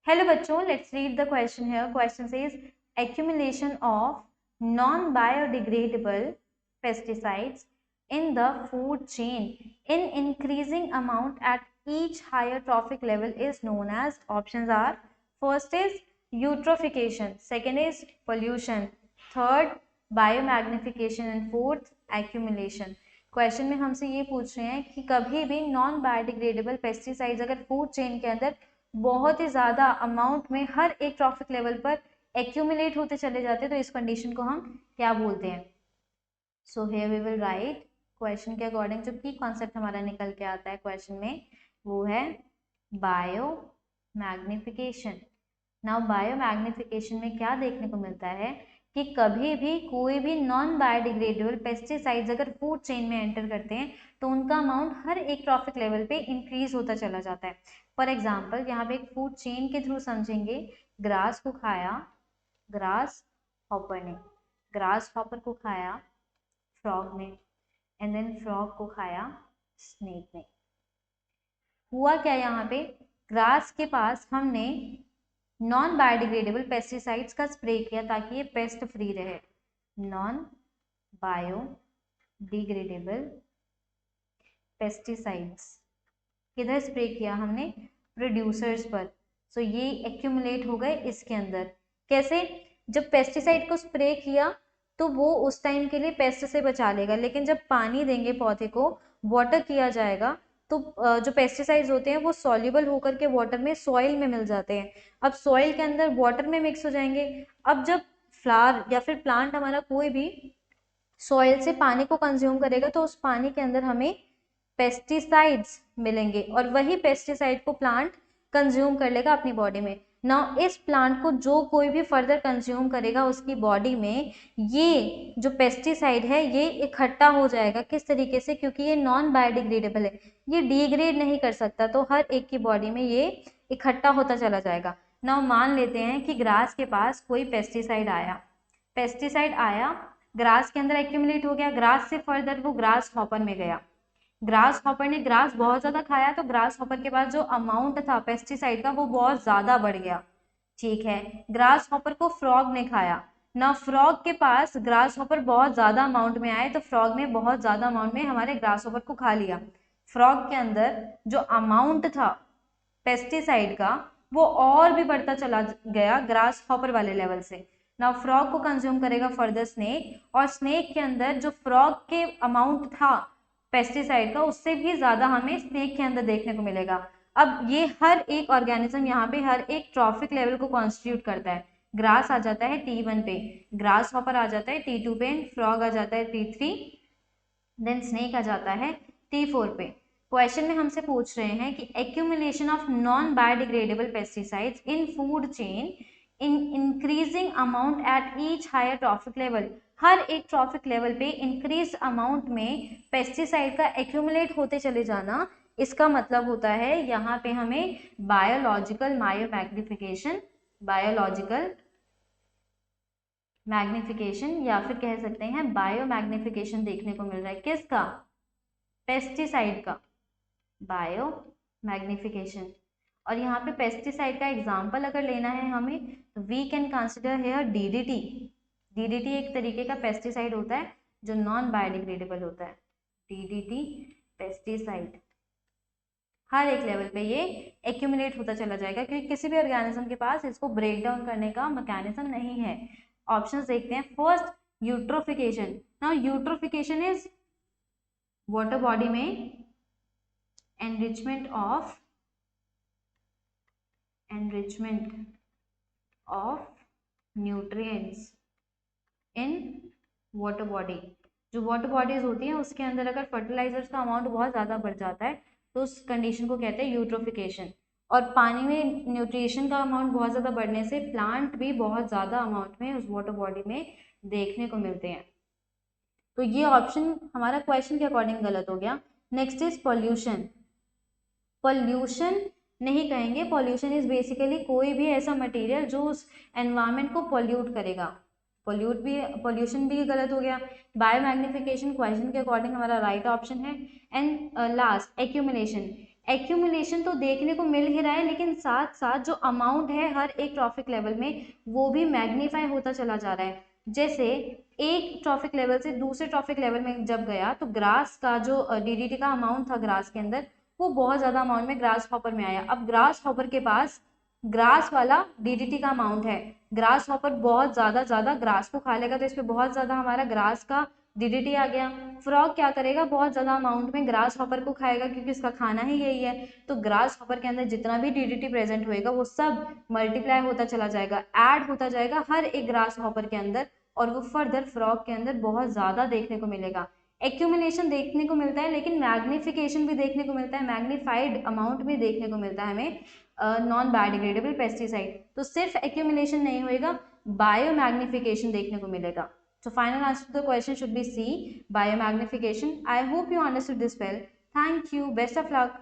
Hello बच्चों, let's read the question here. Question says accumulation of non-biodegradable pesticides in the food chain in increasing amount at each higher trophic level is known as. Options are: first is eutrophication, second is pollution, third biomagnification and fourth accumulation. Question में हमसे ये पूछ रहे हैं कि कभी भी non biodegradable pesticides अगर फूड चेन के अंदर बहुत ही ज्यादा अमाउंट में हर एक ट्रॉफिक लेवल पर एक्यूमुलेट होते चले जाते हैं तो इस कंडीशन को हम क्या बोलते हैं. So here we will write question के अकॉर्डिंग जो की कॉन्सेप्ट हमारा निकल के आता है क्वेश्चन में वो है bio magnification. Now bio magnification में क्या देखने को मिलता है कि कभी भी कोई भी नॉन बायोडिग्रेडेबल पेस्टिसाइड्स अगर फूड चेन में एंटर करते हैं तो उनका अमाउंट हर एक ट्रॉफिक लेवल पे इंक्रीज होता चला जाता है. फॉर एग्जाम्पल यहाँ पे एक फूड चेन के थ्रू समझेंगे. ग्रास को खाया ग्रास हॉपर ने, ग्रास हॉपर को खाया फ्रॉग ने, एंड देन फ्रॉग को खाया स्नेक ने. हुआ क्या यहाँ पे, ग्रास के पास हमने नॉन बायोडिग्रेडेबल पेस्टिसाइड्स का स्प्रे किया ताकि ये पेस्ट फ्री रहे. नॉन बायोडिग्रेडेबल पेस्टिसाइड्स किधर स्प्रे किया हमने, प्रोड्यूसर्स पर. सो ये एक्यूमुलेट हो गए इसके अंदर. कैसे, जब पेस्टिसाइड को स्प्रे किया तो वो उस टाइम के लिए पेस्ट से बचा लेगा, लेकिन जब पानी देंगे पौधे को, वाटर किया जाएगा तो जो पेस्टिसाइड्स होते हैं वो सॉल्युबल होकर के वाटर में सॉइल में मिल जाते हैं. अब सॉइल के अंदर वाटर में मिक्स हो जाएंगे. अब जब फ्लावर या फिर प्लांट हमारा कोई भी सॉइल से पानी को कंज्यूम करेगा तो उस पानी के अंदर हमें पेस्टिसाइड्स मिलेंगे और वही पेस्टिसाइड को प्लांट कंज्यूम कर लेगा अपनी बॉडी में. नाउ इस प्लांट को जो कोई भी फर्दर कंज्यूम करेगा उसकी बॉडी में ये जो पेस्टिसाइड है ये इकट्ठा हो जाएगा. किस तरीके से, क्योंकि ये नॉन बायोडिग्रेडेबल है, ये डिग्रेड नहीं कर सकता, तो हर एक की बॉडी में ये इकट्ठा होता चला जाएगा. नाउ मान लेते हैं कि ग्रास के पास कोई पेस्टिसाइड आया, पेस्टिसाइड आया ग्रास के अंदर एक्यूमुलेट हो गया, ग्रास से फर्दर वो ग्रास हॉपर में गया. ग्रास हॉपर ने ग्रास बहुत ज्यादा खाया तो ग्रास हॉपर के पास जो अमाउंट था पेस्टिसाइड का वो बहुत ज्यादा बढ़ गया. ठीक है, ग्रास हॉपर को फ्रॉग ने खाया. ना फ्रॉग के पास ग्रास हॉपर बहुत ज्यादा अमाउंट में आए तो फ्रॉग ने बहुत ज्यादा अमाउंट में हमारे ग्रास हॉपर को खा लिया. फ्रॉग के अंदर जो अमाउंट था पेस्टिसाइड का वो और भी बढ़ता चला गया ग्रास हॉपर वाले लेवल से. नाउ फ्रॉग को कंज्यूम करेगा फर्दर स्नेक, और स्नेक के अंदर जो फ्रॉग के अमाउंट था पेस्टिसाइड का उससे भी ज्यादा हमें स्नेक के अंदर देखने को मिलेगा. अब ये हर एक ऑर्गेनिज्म यहाँ पे हर एक ट्रॉफिक लेवल को कॉन्स्टिट्यूट करता है. ग्रास आ जाता है T1 पे, ग्रास हॉपर आ जाता है T2 पे, फ्रॉग आ जाता है T3, देन स्नेक आ जाता है T4 पे. क्वेश्चन में हमसे पूछ रहे हैं कि accumulation of non biodegradable pesticides in food chain in increasing amount at each higher trophic level. हर एक ट्रॉफिक लेवल पे इंक्रीज अमाउंट में पेस्टिसाइड का एक्यूमुलेट होते चले जाना, इसका मतलब होता है यहाँ पे हमें बायोलॉजिकल मायोमैग्निफिकेशन, बायोलॉजिकल मैग्निफिकेशन या फिर कह सकते हैं बायोमैग्निफिकेशन देखने को मिल रहा है. किसका, पेस्टिसाइड का बायो मैग्निफिकेशन. और यहाँ पे पेस्टिसाइड का एग्जाम्पल अगर लेना है हमें तो we can consider here DDT. DDT एक तरीके का पेस्टिसाइड होता है जो नॉन बायोडिग्रेडेबल होता है. डीडीटी पेस्टिसाइड हर एक लेवल पे ये एक्यूमुलेट होता चला जाएगा क्योंकि किसी भी ऑर्गेनिज्म के पास इसको ब्रेक डाउन करने का मैकेनिज्म नहीं है. ऑप्शंस देखते हैं. First eutrophication. Now eutrophication is water body में enrichment of nutrients in water body. जो वाटर बॉडीज होती हैं उसके अंदर अगर फर्टिलाइजर्स का अमाउंट बहुत ज़्यादा बढ़ जाता है तो उस कंडीशन को कहते हैं यूट्रोफिकेशन. और पानी में न्यूट्रिशन का अमाउंट बहुत ज़्यादा बढ़ने से प्लांट भी बहुत ज़्यादा अमाउंट में उस वाटर बॉडी में देखने को मिलते हैं. तो ये ऑप्शन हमारा क्वेश्चन के अकॉर्डिंग गलत हो गया. Next is pollution. पॉल्यूशन नहीं कहेंगे, पॉल्यूशन इज बेसिकली कोई भी ऐसा मटेरियल जो उस एनवायरनमेंट को पॉल्यूट करेगा. पॉल्यूशन भी गलत हो गया. बायोमैग्निफिकेशन क्वेश्चन के अकॉर्डिंग हमारा राइट ऑप्शन है. And last accumulation. एक्यूमुलेशन तो देखने को मिल ही रहा है, लेकिन साथ साथ जो अमाउंट है हर एक ट्रॉफिक लेवल में वो भी मैग्नीफाई होता चला जा रहा है। जैसे एक ट्रॉफिक लेवल से दूसरे ट्रॉफिक लेवल में जब गया तो ग्रास का जो डीडीटी का अमाउंट था ग्रास के अंदर, वो बहुत ज्यादा अमाउंट में ग्रास हॉपर में आया। अब ग्रास हॉपर के पास ग्रास वाला डीडीटी का अमाउंट है, ग्रास हॉपर बहुत ज्यादा ग्रास को खा लेगा तो इस पे बहुत ज्यादा हमारा ग्रास का डीडीटी आ गया। फ्रॉग क्या करेगा, बहुत ज्यादा अमाउंट में ग्रास हॉपर को खाएगा क्योंकि उसका खाना ही यही है। तो ग्रास हॉपर के अंदर जितना भी डीडीटी प्रेजेंट होएगा वो सब मल्टीप्लाई होता चला जाएगा, ऐड होता जाएगा हर एक ग्रास हॉपर के अंदर, और वो फर्दर फ्रॉग के अंदर बहुत ज्यादा देखने को मिलेगा। एक्यूमुलेशन देखने को मिलता है, लेकिन मैग्निफिकेशन भी देखने को मिलता है, मैग्नीफाइड अमाउंट भी देखने को मिलता है हमें नॉन बायोडिग्रेडेबल पेस्टिसाइड। तो सिर्फ एक्यूमुलेशन नहीं होएगा, बायोमैग्निफिकेशन देखने को मिलेगा। So final answer to the question should be C, biomagnification. I hope you understood this well. Thank you. Best of luck.